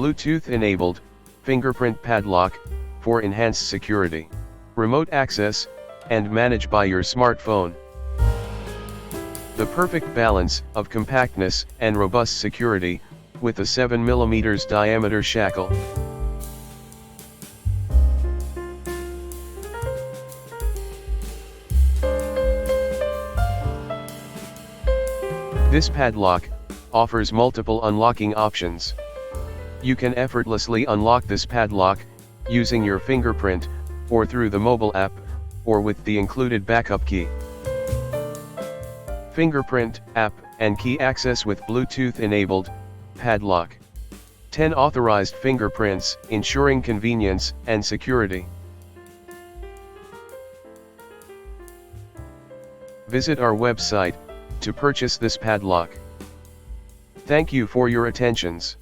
Bluetooth enabled, fingerprint padlock, for enhanced security. Remote access, and manage by your smartphone. The perfect balance of compactness and robust security, with a 7mm diameter shackle. This padlock offers multiple unlocking options. You can effortlessly unlock this padlock using your fingerprint, or through the mobile app, or with the included backup key. Fingerprint, app, and key access with Bluetooth enabled padlock. 10 authorized fingerprints, ensuring convenience and security. Visit our website to purchase this padlock. Thank you for your attentions.